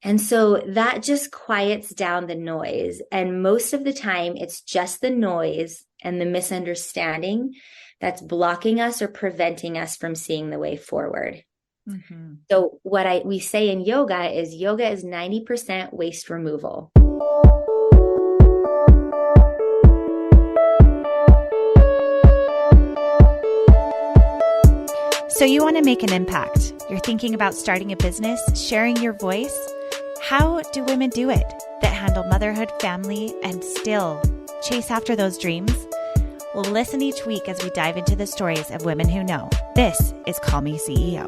And so that just quiets down the noise. And most of the time, it's just the noise and the misunderstanding that's blocking us or preventing us from seeing the way forward. Mm-hmm. So what we say in yoga is 90% waste removal. So you want to make an impact. You're thinking about starting a business, sharing your voice. How do women do it that handle motherhood, family, and still chase after those dreams? Well, listen each week as we dive into the stories of women who know. This is Call Me CEO.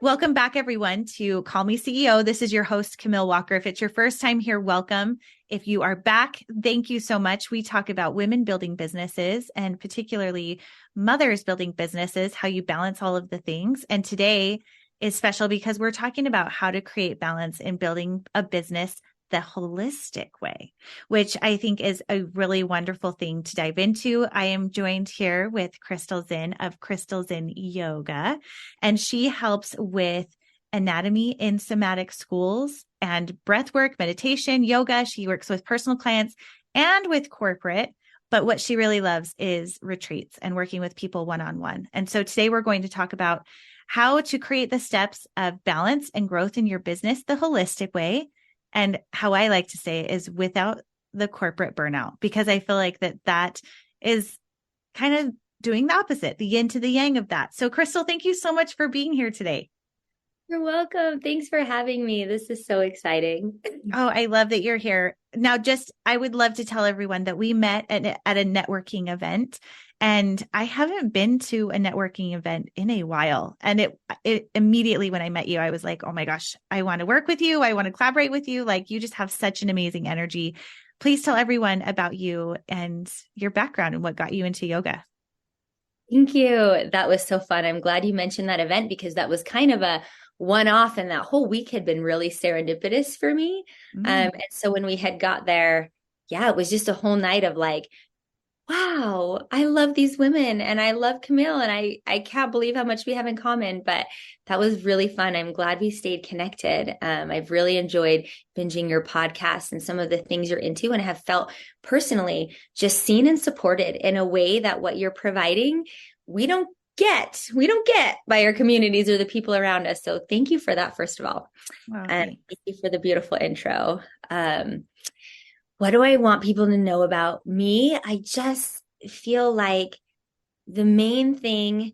Welcome back, everyone, to Call Me CEO. This is your host, Camille Walker. If it's your first time here, welcome. If you are back, thank you so much. We talk about women building businesses and particularly mothers building businesses, how you balance all of the things. And today is special because we're talking about how to create balance in building a business the holistic way, which I think is a really wonderful thing to dive into. I am joined here with Crystal Zinn of Crystal Zinn Yoga, and she helps with anatomy in somatic schools and breathwork, meditation, yoga. She works with personal clients and with corporate, but what she really loves is retreats and working with people one-on-one. And so today we're going to talk about how to create the steps of balance and growth in your business the holistic way. And how I like to say is without the corporate burnout, because I feel like that is kind of doing the opposite, the yin to the yang of that. So Crystal, thank you so much for being here today. You're welcome. Thanks for having me. This is so exciting. Oh, I love that you're here. Now, I would love to tell everyone that we met at a networking event, and I haven't been to a networking event in a while. And it immediately, when I met you, I was like, oh my gosh, I want to work with you. I want to collaborate with you. Like, you just have such an amazing energy. Please tell everyone about you and your background and what got you into yoga. Thank you. That was so fun. I'm glad you mentioned that event because that was kind of a one-off, and that whole week had been really serendipitous for me. And so when we had got there, it was just a whole night of like, wow, I love these women and I love Camille and I can't believe how much we have in common, but that was really fun. I'm glad we stayed connected. I've really enjoyed binging your podcast and some of the things you're into, and have felt personally just seen and supported in a way that what you're providing, we don't get by our communities or the people around us. So thank you for that, first of all. Wow, and thank you for the beautiful intro. What do I want people to know about me? I just feel like the main thing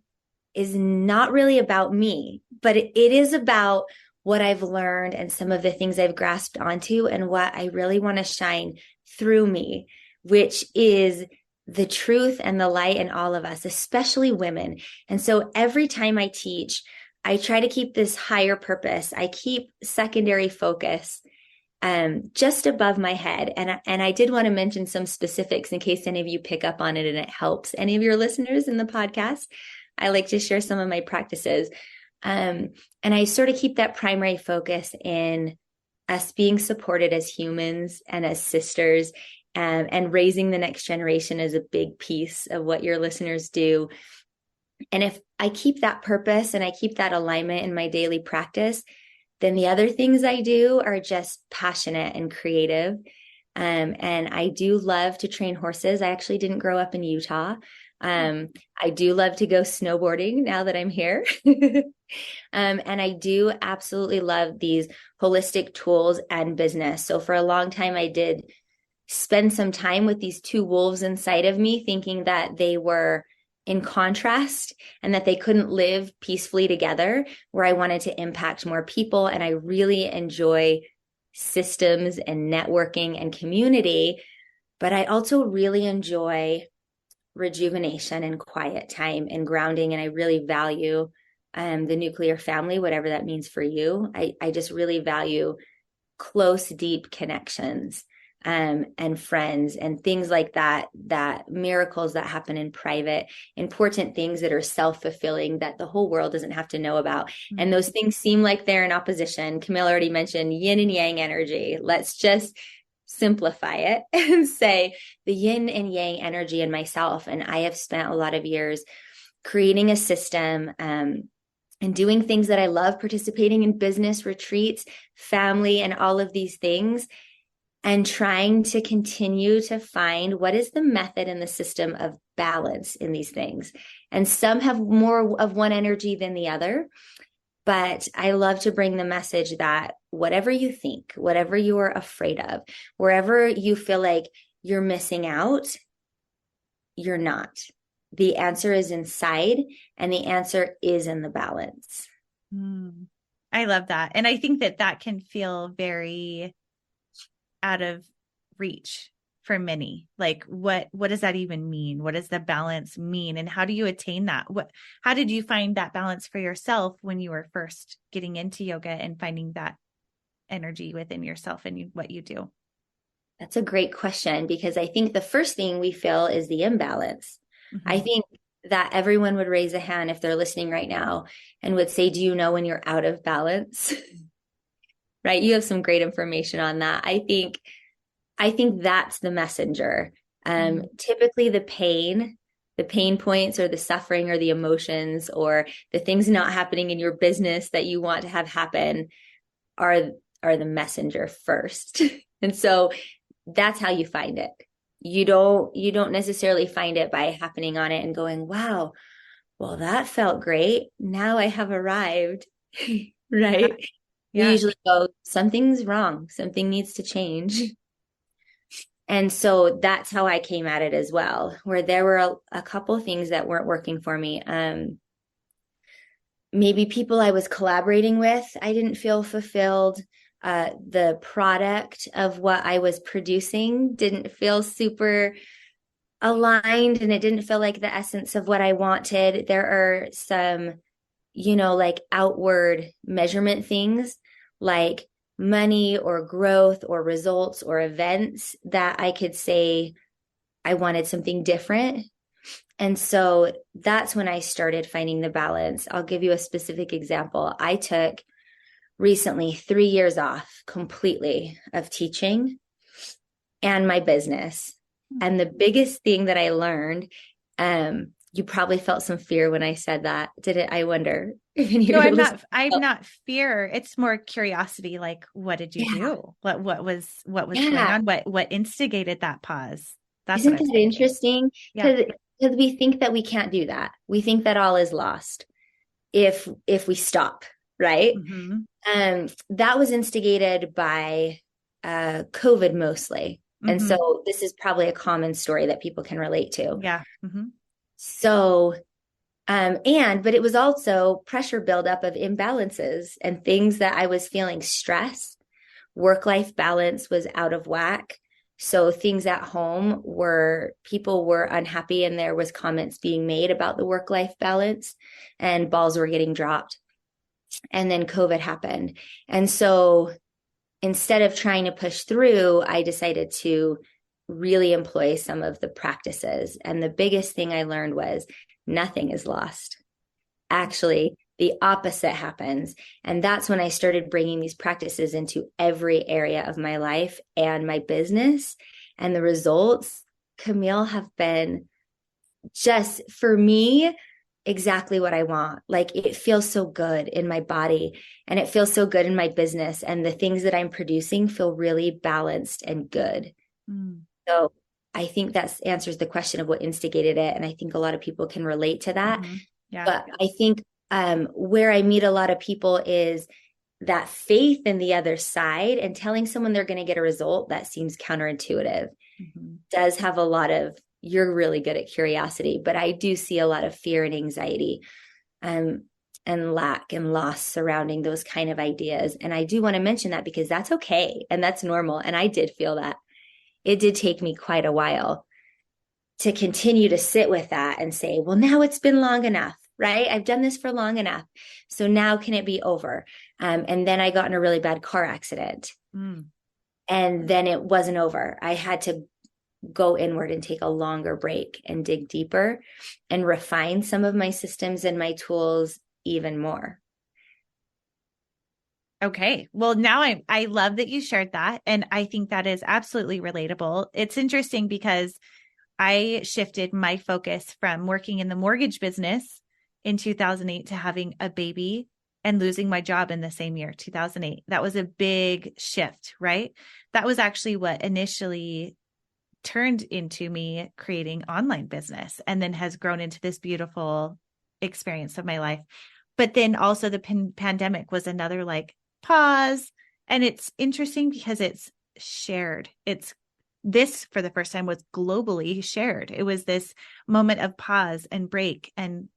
is not really about me, but it is about what I've learned and some of the things I've grasped onto and what I really want to shine through me, which is the truth and the light in all of us, especially women. And so every time I teach, I try to keep this higher purpose. I keep secondary focus just above my head. And I did want to mention some specifics in case any of you pick up on it and it helps any of your listeners in the podcast. I like to share some of my practices. And I sort of keep that primary focus in us being supported as humans and as sisters, and raising the next generation is a big piece of what your listeners do. And if I keep that purpose and I keep that alignment in my daily practice, then the other things I do are just passionate and creative. And I do love to train horses. I actually didn't grow up in Utah. I do love to go snowboarding now that I'm here. And I do absolutely love these holistic tools and business. So for a long time, I did spend some time with these two wolves inside of me, thinking that they were in contrast and that they couldn't live peacefully together, where I wanted to impact more people. And I really enjoy systems and networking and community, but I also really enjoy rejuvenation and quiet time and grounding. And I really value the nuclear family, whatever that means for you. I just really value close, deep connections. And friends and things like that miracles that happen in private, important things that are self-fulfilling that the whole world doesn't have to know about. Mm-hmm. And those things seem like they're in opposition. Camille already mentioned yin and yang energy. Let's just simplify it and say the yin and yang energy in myself. And I have spent a lot of years creating a system, and and doing things that I love, participating in business retreats, family, and all of these things, and trying to continue to find what is the method and the system of balance in these things. And some have more of one energy than the other. But I love to bring the message that whatever you think, whatever you are afraid of, wherever you feel like you're missing out, you're not. The answer is inside, and the answer is in the balance. I love that. And I think that that can feel very out of reach for many. Like, what does that even mean? What does the balance mean? And how do you attain that? How did you find that balance for yourself when you were first getting into yoga and finding that energy within yourself and what you do? That's a great question, because I think the first thing we feel is the imbalance. Mm-hmm. I think that everyone would raise a hand if they're listening right now and would say, do you know when you're out of balance? Right? You have some great information on that. I think that's the messenger. Typically the pain points or the suffering or the emotions or the things not happening in your business that you want to have happen are the messenger first. And so that's how you find it. You don't necessarily find it by happening on it and going, wow, well, that felt great. Now I have arrived. Right? Yeah. We usually go, something's wrong. Something needs to change. And so that's how I came at it as well, where there were a couple things that weren't working for me. Maybe people I was collaborating with, I didn't feel fulfilled. The product of what I was producing didn't feel super aligned, and it didn't feel like the essence of what I wanted. There are some, like outward measurement things like money or growth or results or events that I could say I wanted something different. And so that's when I started finding the balance. I'll give you a specific example. I took recently 3 years off completely of teaching and my business. And the biggest thing that I learned, you probably felt some fear when I said that. Did it? I wonder. No, I'm not fear. It's more curiosity. Like, what did you do? What was going on? What instigated that pause? Isn't that interesting? Because we think that we can't do that. We think that all is lost if we stop, right? Mm-hmm. That was instigated by COVID mostly. Mm-hmm. And so this is probably a common story that people can relate to. Yeah. Mm-hmm. So, but it was also pressure buildup of imbalances and things that I was feeling stress. Work-life balance was out of whack. So things at home people were unhappy, and there was comments being made about the work-life balance, and balls were getting dropped. And then COVID happened. And so instead of trying to push through, I decided to really employ some of the practices. And the biggest thing I learned was nothing is lost. Actually, the opposite happens. And that's when I started bringing these practices into every area of my life and my business. And the results, Camille, have been just, for me, exactly what I want. Like, it feels so good in my body, and it feels so good in my business. And the things that I'm producing feel really balanced and good. So I think that answers the question of what instigated it. And I think a lot of people can relate to that. Mm-hmm. Yeah. But I think where I meet a lot of people is that faith in the other side, and telling someone they're going to get a result that seems counterintuitive does have a lot of, you're really good at curiosity, but I do see a lot of fear and anxiety and lack and loss surrounding those kind of ideas. And I do want to mention that because that's okay. And that's normal. And I did feel that. It did take me quite a while to continue to sit with that and say, well, now it's been long enough, right? I've done this for long enough. So now can it be over? And then I got in a really bad car accident. And then it wasn't over. I had to go inward and take a longer break and dig deeper and refine some of my systems and my tools even more. Okay. Well, now I love that you shared that. And I think that is absolutely relatable. It's interesting because I shifted my focus from working in the mortgage business in 2008 to having a baby and losing my job in the same year, 2008. That was a big shift, right? That was actually what initially turned into me creating online business, and then has grown into this beautiful experience of my life. But then also the pandemic was another like pause. And it's interesting because it's shared. This for the first time was globally shared. It was this moment of pause and break, and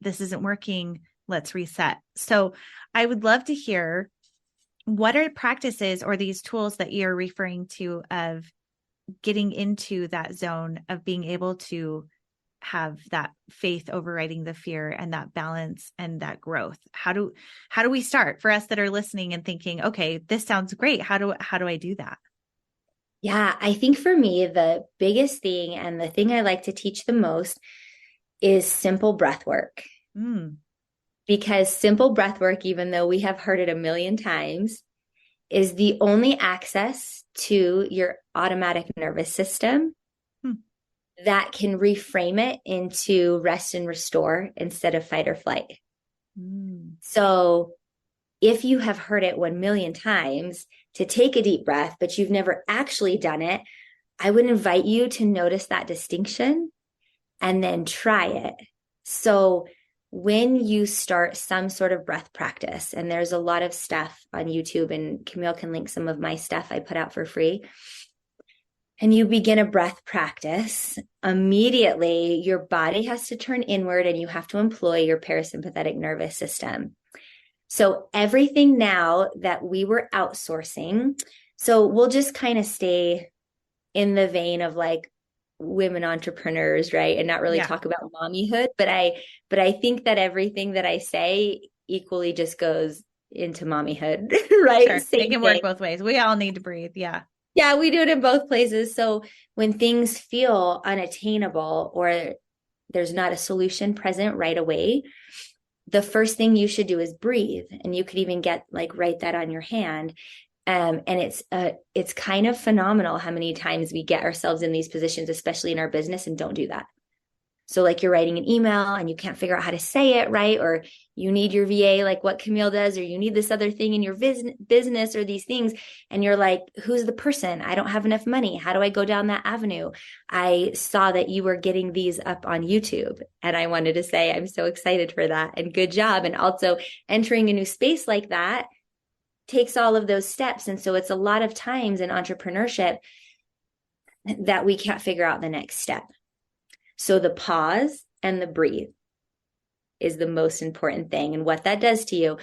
this isn't working. Let's reset. So I would love to hear, what are practices or these tools that you're referring to of getting into that zone of being able to have that faith overriding the fear and that balance and that growth? How do we start, for us that are listening and thinking, okay, this sounds great. How do I do that? Yeah, I think for me, the biggest thing and the thing I like to teach the most is simple breath work. Because simple breath work, even though we have heard it a million times, is the only access to your automatic nervous system that can reframe it into rest and restore instead of fight or flight. So if you have heard it 1 million times to take a deep breath, but you've never actually done it, I would invite you to notice that distinction and then try it. So when you start some sort of breath practice, and there's a lot of stuff on YouTube, and Camille can link some of my stuff I put out for free, and you begin a breath practice, immediately your body has to turn inward and you have to employ your parasympathetic nervous system. So everything now that we were outsourcing, so we'll just kind of stay in the vein of like women entrepreneurs, right? And not really talk about mommyhood, but I think that everything that I say equally just goes into mommyhood, right? Sure. It can work both ways. We all need to breathe. Yeah. Yeah, we do it in both places. So when things feel unattainable or there's not a solution present right away, the first thing you should do is breathe. And you could even write that on your hand. And it's kind of phenomenal how many times we get ourselves in these positions, especially in our business, and don't do that. So like you're writing an email and you can't figure out how to say it right, or you need your VA, like what Camille does, or you need this other thing in your business or these things. And you're like, who's the person? I don't have enough money. How do I go down that avenue? I saw that you were getting these up on YouTube, and I wanted to say, I'm so excited for that, and good job. And also entering a new space like that takes all of those steps. And so it's a lot of times in entrepreneurship that we can't figure out the next step. So the pause and the breathe is the most important thing. And what that does to you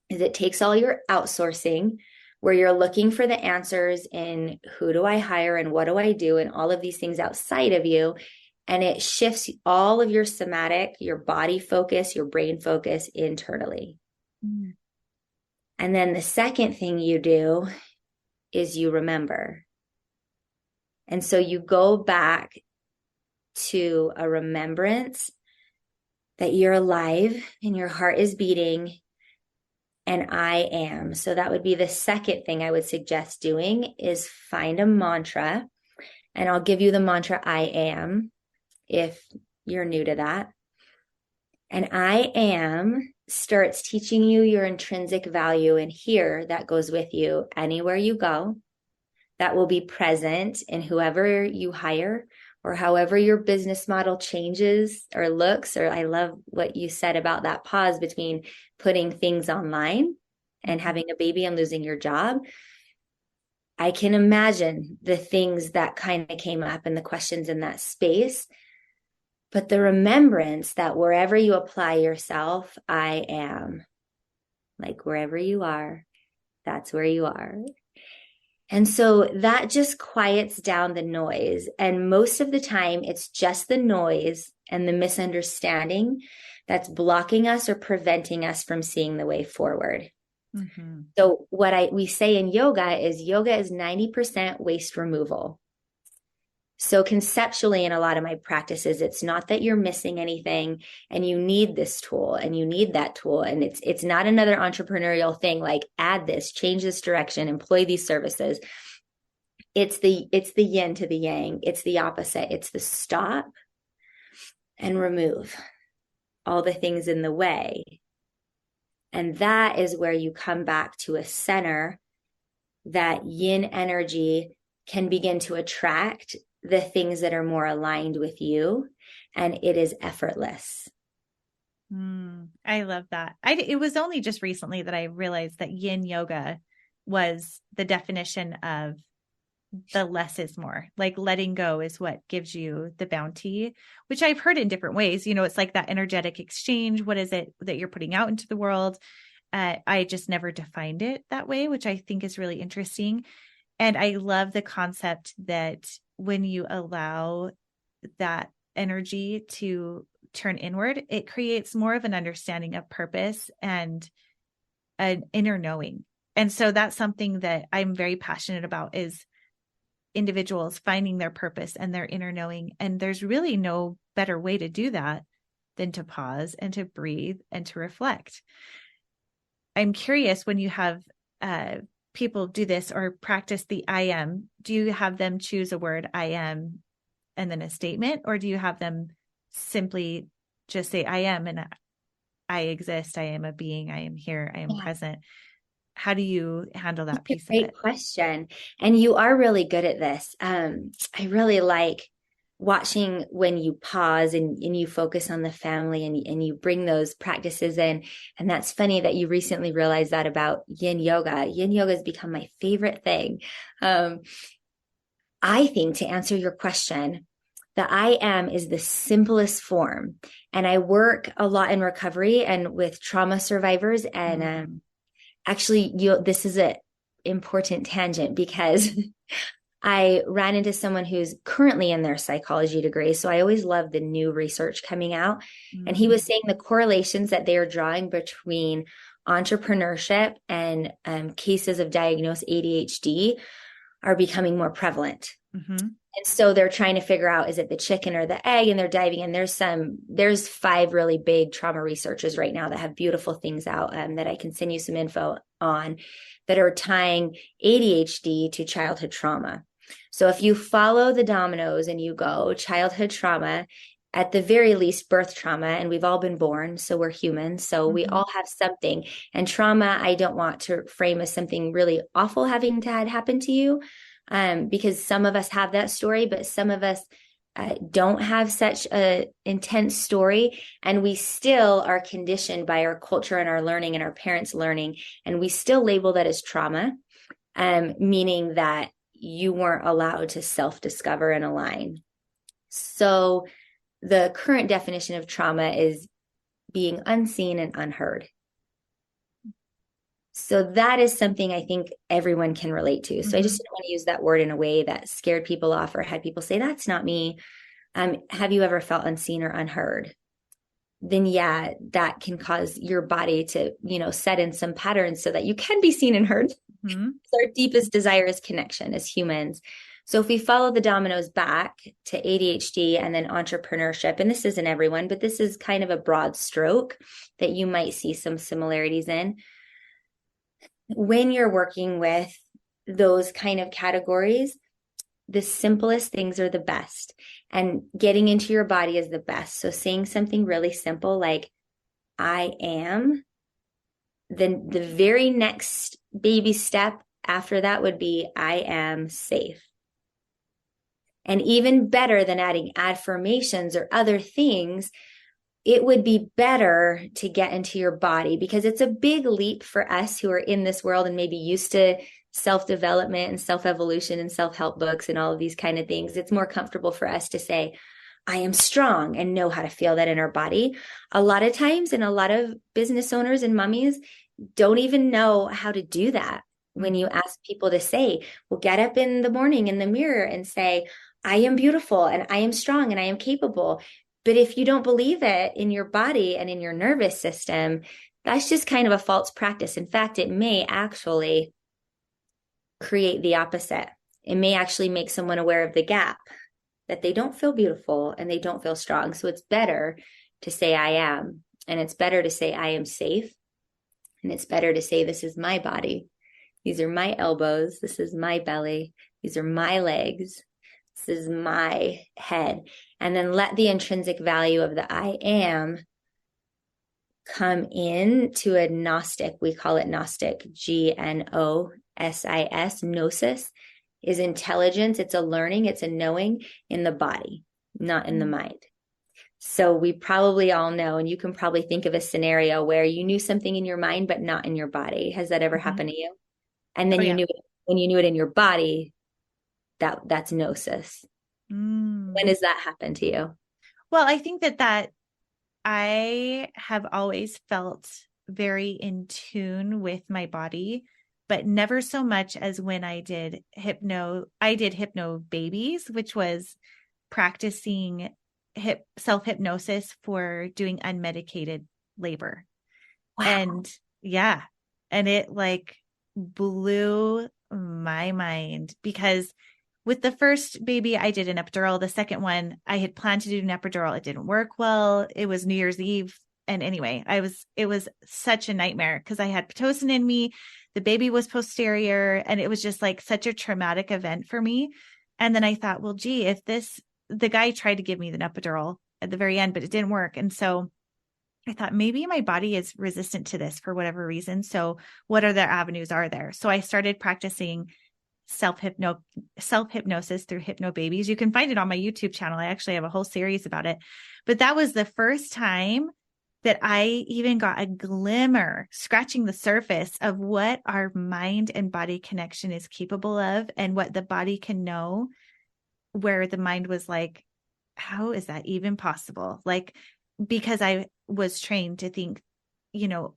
is it takes all your outsourcing, where you're looking for the answers in who do I hire and what do I do and all of these things outside of you. And it shifts all of your somatic, your body focus, your brain focus internally. And then the second thing you do is you remember. And so you go back to a remembrance that you're alive and your heart is beating and I am. So that would be the second thing I would suggest doing, is find a mantra. And I'll give you the mantra I am if you're new to that. And I am starts teaching you your intrinsic value. And here that goes with you anywhere you go. That will be present in whoever you hire, or however your business model changes or looks. Or I love what you said about that pause between putting things online and having a baby and losing your job. I can imagine the things that kind of came up and the questions in that space. But the remembrance that wherever you apply yourself, I am. Like wherever you are, that's where you are. And so that just quiets down the noise. And most of the time, it's just the noise and the misunderstanding that's blocking us or preventing us from seeing the way forward. So what we say in yoga is 90% waste removal. So conceptually, in a lot of my practices, it's not that you're missing anything and you need this tool and you need that tool. And it's not another entrepreneurial thing like add this, change this direction, employ these services. It's the yin to the yang. It's the opposite. It's the stop and remove all the things in the way. And that is where you come back to a center that yin energy can begin to attract the things that are more aligned with you. And it is effortless. I love that. It was only just recently that I realized that yin yoga was the definition of the less is more. Like letting go is what gives you the bounty, which I've heard in different ways. It's like that energetic exchange. What is it that you're putting out into the world? I just never defined it that way, which I think is really interesting. And I love the concept that when you allow that energy to turn inward, it creates more of an understanding of purpose and an inner knowing. And so that's something that I'm very passionate about, is individuals finding their purpose and their inner knowing. And there's really no better way to do that than to pause and to breathe and to reflect. I'm curious, when you have people do this or practice the I am, do you have them choose a word, I am, and then a statement? Or do you have them simply just say, I am, and I exist, I am a being, I am here, I am present? How do you handle that piece of it? Great question. And you are really good at this. I really like watching when you pause and you focus on the family and you bring those practices in. And that's funny that you recently realized that about yin yoga. Yin yoga has become my favorite thing. I think, to answer your question, the I am is the simplest form. And I work a lot in recovery and with trauma survivors. And actually, this is an important tangent, because I ran into someone who's currently in their psychology degree. So I always love the new research coming out. And he was saying the correlations that they are drawing between entrepreneurship and cases of diagnosed ADHD are becoming more prevalent. And so they're trying to figure out, is it the chicken or the egg? And they're diving in. There's 5 really big trauma researchers right now that have beautiful things out that I can send you some info on, that are tying ADHD to childhood trauma. So if you follow the dominoes and you go childhood trauma, at the very least birth trauma, and we've all been born, so we're humans, so we all have something. And trauma, I don't want to frame as something really awful having to happen to you, because some of us have that story, but some of us don't have such a intense story, and we still are conditioned by our culture and our learning and our parents' learning, and we still label that as trauma, meaning that you weren't allowed to self-discover and align. So the current definition of trauma is being unseen and unheard. So that is something I think everyone can relate to. So I just didn't want to use that word in a way that scared people off or had people say, that's not me. Have you ever felt unseen or unheard? Then yeah, that can cause your body to, set in some patterns so that you can be seen and heard. Our deepest desire is connection as humans. So if we follow the dominoes back to ADHD and then entrepreneurship, and this isn't everyone, but this is kind of a broad stroke that you might see some similarities in. When you're working with those kind of categories, the simplest things are the best, and getting into your body is the best. So saying something really simple like, I am, then the very next baby step after that would be, I am safe. And even better than adding affirmations or other things, it would be better to get into your body, because it's a big leap for us who are in this world and maybe used to self-development and self-evolution and self-help books and all of these kind of things. It's more comfortable for us to say, I am strong, and know how to feel that in our body. A lot of times, and a lot of business owners and mummies don't even know how to do that. When you ask people to say, well, get up in the morning in the mirror and say, I am beautiful and I am strong and I am capable. But if you don't believe it in your body and in your nervous system, that's just kind of a false practice. In fact, it may actually create the opposite. It may actually make someone aware of the gap, that they don't feel beautiful and they don't feel strong. So it's better to say I am, and it's better to say I am safe, and it's better to say this is my body. These are my elbows. This is my belly. These are my legs. This is my head. And then let the intrinsic value of the I am come in to a Gnostic. We call it Gnostic, Gnosis. Gnosis is intelligence. It's a learning, it's a knowing in the body, not in the mind. So we probably all know, and you can probably think of a scenario where you knew something in your mind, but not in your body. Has that ever happened to you? And then Oh, you yeah. knew it, when you knew it in your body, that's Gnosis. When Mm. does that happen to you? Well, I think that I have always felt very in tune with my body, but never so much as when I did hypno babies, which was practicing self hypnosis for doing unmedicated labor. Wow. And yeah, and it like blew my mind because with the first baby, I did an epidural. The second one, I had planned to do an epidural. It didn't work well. It was New Year's Eve. And anyway, it was such a nightmare because I had Pitocin in me. The baby was posterior and it was just like such a traumatic event for me. And then I thought, well, gee, the guy tried to give me the epidural at the very end, but it didn't work. And so I thought maybe my body is resistant to this for whatever reason. So what other avenues are there? So I started practicing self-hypnosis through hypno babies. You can find it on my YouTube channel. I actually have a whole series about it. But that was the first time that I even got a glimmer, scratching the surface of what our mind and body connection is capable of and what the body can know, where the mind was like, how is that even possible? Like, because I was trained to think,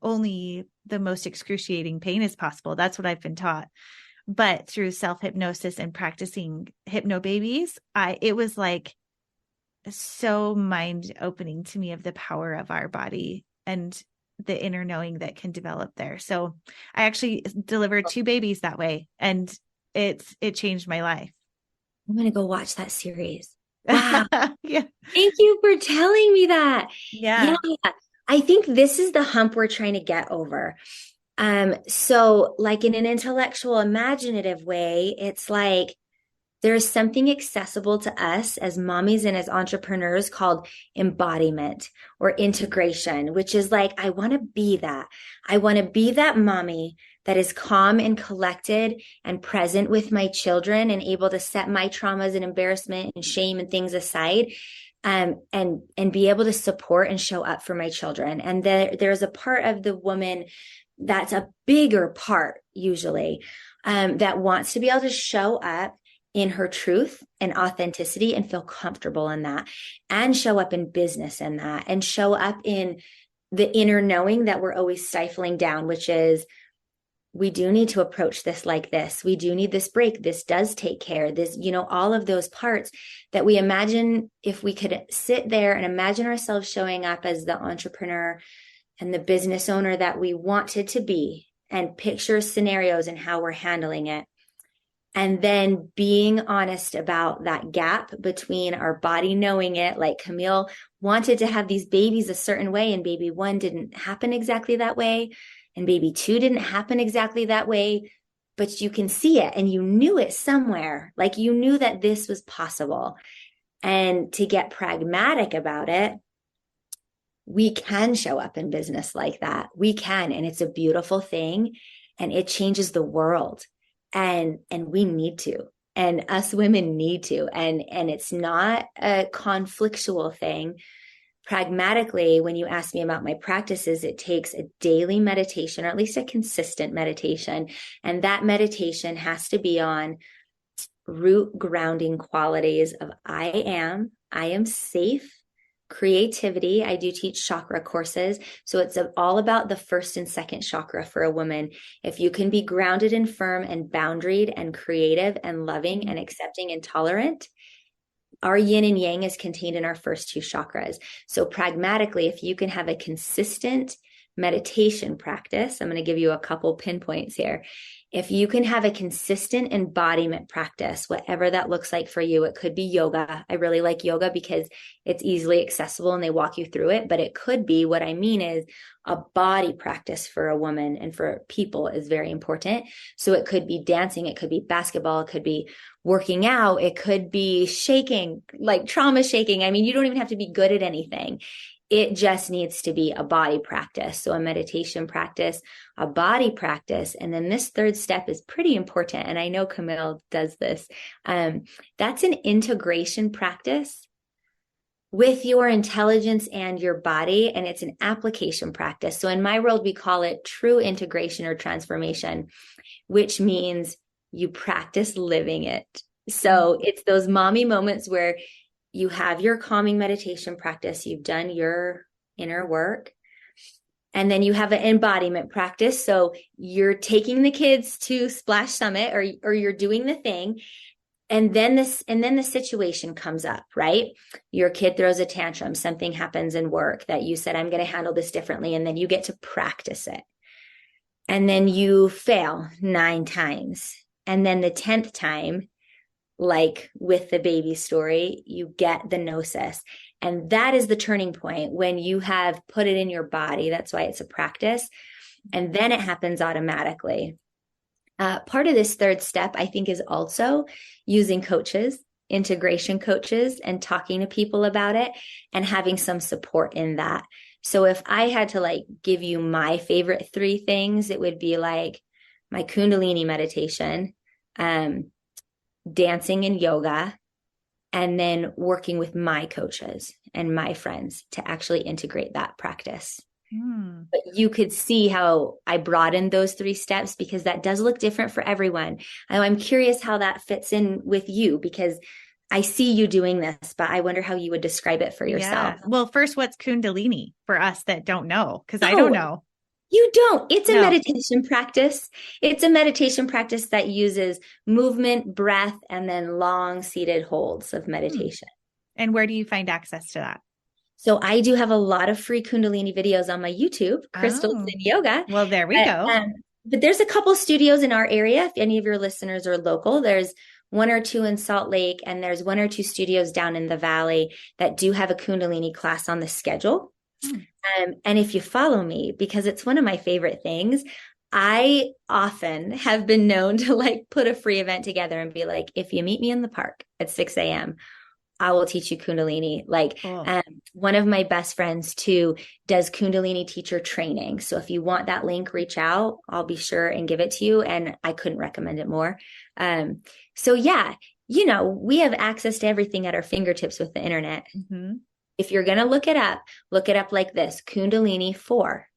only the most excruciating pain is possible. That's what I've been taught. But through self-hypnosis and practicing hypno babies, it was like so mind opening to me of the power of our body and the inner knowing that can develop there. So I actually delivered 2 babies that way, and it changed my life. I'm going to go watch that series. Wow. Yeah. Thank you for telling me that. Yeah. Yeah. I think this is the hump we're trying to get over. So like in an intellectual, imaginative way, it's like there's something accessible to us as mommies and as entrepreneurs called embodiment or integration, which is like, I want to be that. I want to be that mommy that is calm and collected and present with my children and able to set my traumas and embarrassment and shame and things aside. And be able to support and show up for my children. And there's a part of the woman that's a bigger part usually, that wants to be able to show up in her truth and authenticity and feel comfortable in that, and show up in business in that, and show up in the inner knowing that we're always stifling down, which is, we do need to approach this like this. We do need this break. This does take care. This, all of those parts that we imagine, if we could sit there and imagine ourselves showing up as the entrepreneur and the business owner that we wanted to be, and picture scenarios and how we're handling it. And then being honest about that gap between our body knowing it, like Camille wanted to have these babies a certain way, and baby 1 didn't happen exactly that way. And baby 2 didn't happen exactly that way, but you can see it and you knew it somewhere. Like you knew that this was possible. And to get pragmatic about it, we can show up in business like that. We can, and it's a beautiful thing, and it changes the world. And we need to, and us women need to, and it's not a conflictual thing. Pragmatically, when you ask me about my practices, it takes a daily meditation, or at least a consistent meditation. And that meditation has to be on root grounding qualities of I am safe, creativity. I do teach chakra courses. So it's all about the first and second chakra for a woman. If you can be grounded and firm and boundaried and creative and loving and accepting and tolerant, our yin and yang is contained in our first 2 chakras. So pragmatically, if you can have a consistent meditation practice, I'm going to give you a couple pinpoints here. If you can have a consistent embodiment practice, whatever that looks like for you, it could be yoga. I really like yoga because it's easily accessible and they walk you through it. But it could be, what I mean is, a body practice for a woman and for people is very important. So it could be dancing, it could be basketball, it could be working out, it could be shaking, like trauma shaking. I mean, you don't even have to be good at anything. It just needs to be a body practice. So a meditation practice, a body practice. And then this third step is pretty important. And I know Camille does this. That's an integration practice with your intelligence and your body. And it's an application practice. So in my world, we call it true integration or transformation, which means you practice living it. So it's those mommy moments where you have your calming meditation practice, you've done your inner work, and then you have an embodiment practice. So you're taking the kids to Splash Summit, or you're doing the thing. And then the situation comes up, right? Your kid throws a tantrum, something happens in work that you said, I'm going to handle this differently. And then you get to practice it. And then you fail 9 times. And then the 10th time, like with the baby story, you get the gnosis. And that is the turning point when you have put it in your body. That's why it's a practice. And then it happens automatically. Part of this third step, I think, is also using coaches, integration coaches, and talking to people about it and having some support in that. So if I had to like give you my favorite 3 things, it would be like my Kundalini meditation, dancing and yoga, and then working with my coaches and my friends to actually integrate that practice. But you could see how I broadened those 3 steps because that does look different for everyone. I'm curious how that fits in with you because I see you doing this, but I wonder how you would describe it for yourself. Yeah. Well, first, what's Kundalini for us that don't know? Because I don't know. You don't. It's a meditation practice. It's a meditation practice that uses movement, breath, and then long seated holds of meditation. And where do you find access to that? So I do have a lot of free Kundalini videos on my YouTube, Crystal Zinn Yoga. Well, there we go. But there's a couple studios in our area. If any of your listeners are local, there's 1 or 2 in Salt Lake, and there's 1 or 2 studios down in the Valley that do have a Kundalini class on the schedule. And if you follow me, because it's one of my favorite things, I often have been known to like put a free event together and be like, if you meet me in the park at 6 a.m., I will teach you Kundalini. Like one of my best friends too does Kundalini teacher training. So if you want that link, reach out. I'll be sure and give it to you. And I couldn't recommend it more. So yeah, you know, we have access to everything at our fingertips with the internet. If you're going to look it up like this: Kundalini for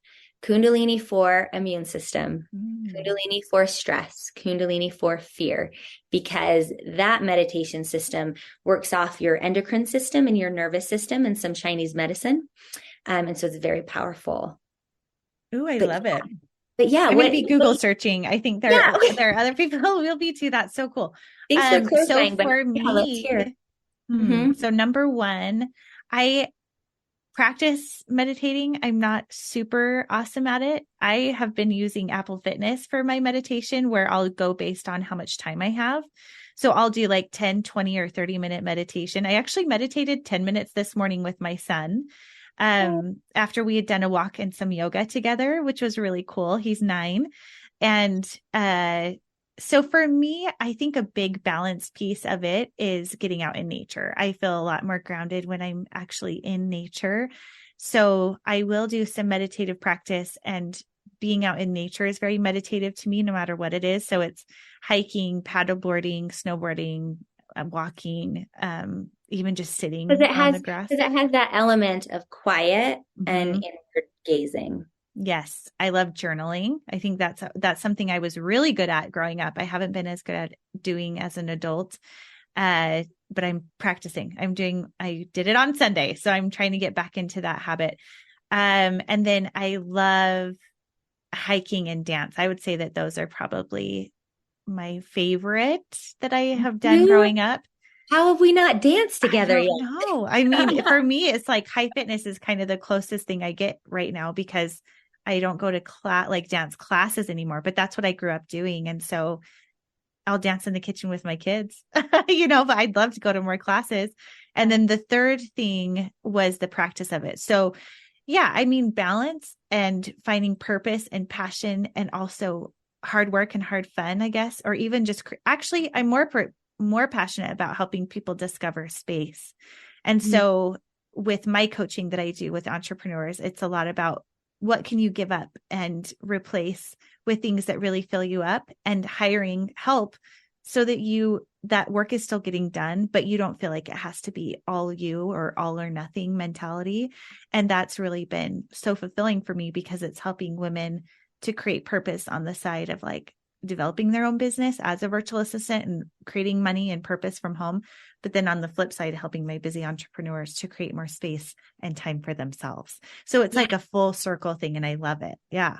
immune system, Kundalini for stress, Kundalini for fear, because that meditation system works off your endocrine system and your nervous system and some Chinese medicine. And so it's very powerful. Ooh, I love it. But yeah, I'm going to be Google searching. I think there are other people who will be too. That's so cool. Thanks for clarifying, so for me, let's hear. So number 1, I practice meditating. I'm not super awesome at it. I have been using Apple Fitness for my meditation where I'll go based on how much time I have. So I'll do like 10, 20 or 30-minute meditation. I actually meditated 10 minutes this morning with my son after we had done a walk and some yoga together, which was really cool. He's 9. And so for me, I think a big balance piece of it is getting out in nature. I feel a lot more grounded when I'm actually in nature. So I will do some meditative practice, and being out in nature is very meditative to me, no matter what it is. So it's hiking, paddleboarding, snowboarding, walking, even just sitting on the grass. Because it has that element of quiet and inward gazing. Yes. I love journaling. I think that's something I was really good at growing up. I haven't been as good at doing as an adult. But I'm practicing. I did it on Sunday. So I'm trying to get back into that habit. And then I love hiking and dance. I would say that those are probably my favorite that I have done growing up. How have we not danced together yet? No, I mean, for me, it's like high fitness is kind of the closest thing I get right now because I don't go to dance classes anymore, but that's what I grew up doing. And so I'll dance in the kitchen with my kids, but I'd love to go to more classes. And then the third thing was the practice of it. So yeah, I mean, balance and finding purpose and passion, and also hard work and hard fun, I guess, or even just actually I'm more passionate about helping people discover space. And so with my coaching that I do with entrepreneurs, it's a lot about what can you give up and replace with things that really fill you up, and hiring help so that that work is still getting done, but you don't feel like it has to be all you or all or nothing mentality. And that's really been so fulfilling for me, because it's helping women to create purpose on the side of like developing their own business as a virtual assistant and creating money and purpose from home. But then on the flip side, helping my busy entrepreneurs to create more space and time for themselves. So it's like a full circle thing. And I love it. Yeah.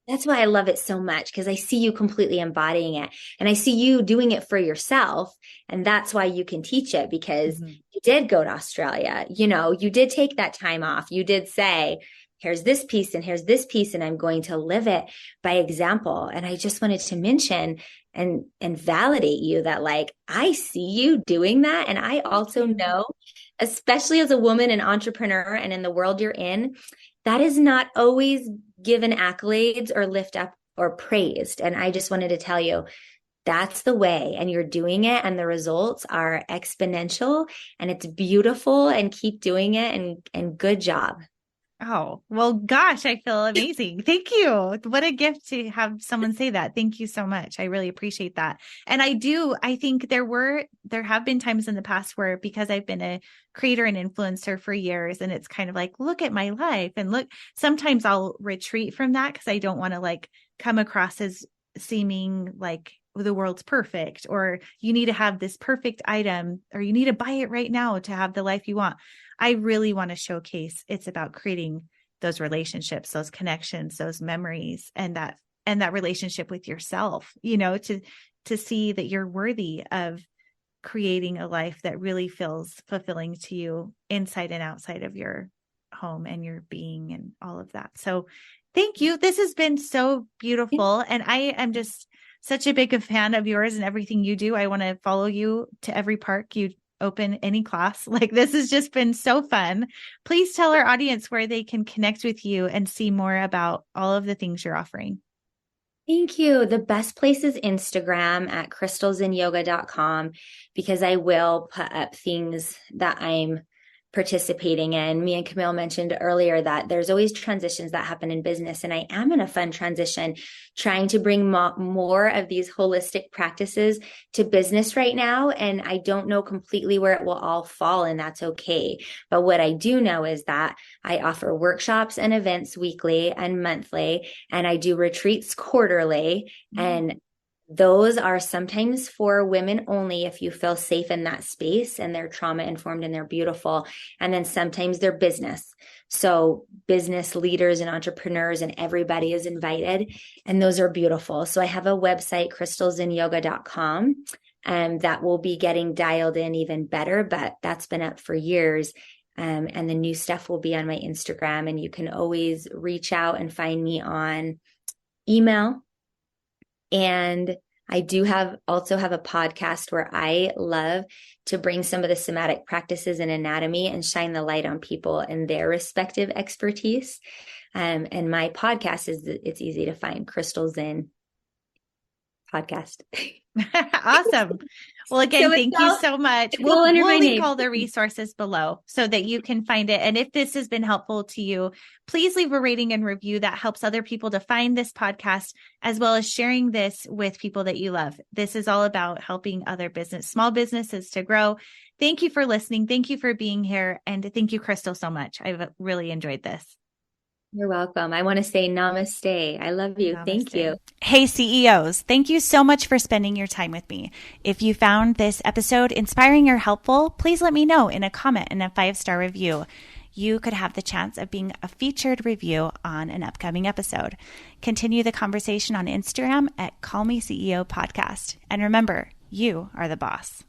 That's why I love it so much, because I see you completely embodying it, and I see you doing it for yourself. And that's why you can teach it, because you did go to Australia, you did take that time off. You did say, here's this piece and here's this piece, and I'm going to live it by example. And I just wanted to mention and validate you that, like, I see you doing that. And I also know, especially as a woman and entrepreneur and in the world you're in, that is not always given accolades or lift up or praised. And I just wanted to tell you, that's the way, and you're doing it, and the results are exponential, and it's beautiful, and keep doing it, and good job. Oh, well, gosh, I feel amazing. Thank you. What a gift to have someone say that. Thank you so much. I really appreciate that. And I think there have been times in the past where, because I've been a creator and influencer for years, and it's kind of like, look at my life, and look, sometimes I'll retreat from that because I don't want to like come across as seeming like the world's perfect, or you need to have this perfect item, or you need to buy it right now to have the life you want. I really want to showcase it's about creating those relationships, those connections, those memories, and that relationship with yourself, to see that you're worthy of creating a life that really feels fulfilling to you inside and outside of your home and your being and all of that. So thank you. This has been so beautiful. And I am just such a big fan of yours and everything you do. I want to follow you to every park you open, any class. Like, this has just been so fun. Please tell our audience where they can connect with you and see more about all of the things you're offering. Thank you. The best place is Instagram at crystalzinnyoga.com, because I will put up things that I'm participating in. Me and Camille mentioned earlier that there's always transitions that happen in business, and I am in a fun transition, trying to bring more of these holistic practices to business right now. And I don't know completely where it will all fall, and that's okay. But what I do know is that I offer workshops and events weekly and monthly, and I do retreats quarterly. And those are sometimes for women only, if you feel safe in that space and they're trauma informed and they're beautiful. And then sometimes they're business. So business leaders and entrepreneurs and everybody is invited, and those are beautiful. So I have a website, crystalzinnyoga.com, and that will be getting dialed in even better, but that's been up for years. And the new stuff will be on my Instagram, and you can always reach out and find me on email. And I do also have a podcast where I love to bring some of the somatic practices in anatomy and shine the light on people and their respective expertise. And my podcast it's easy to find, Crystal Zinn Podcast. Awesome. Well, again, thank you so much. We'll link all the resources below so that you can find it. And if this has been helpful to you, please leave a rating and review. That helps other people to find this podcast, as well as sharing this with people that you love. This is all about helping other small businesses to grow. Thank you for listening. Thank you for being here. And thank you, Crystal, so much. I've really enjoyed this. You're welcome. I want to say namaste. I love you. Namaste. Thank you. Hey, CEOs. Thank you so much for spending your time with me. If you found this episode inspiring or helpful, please let me know in a comment and a 5-star review. You could have the chance of being a featured review on an upcoming episode. Continue the conversation on Instagram at Call Me CEO Podcast. And remember, you are the boss.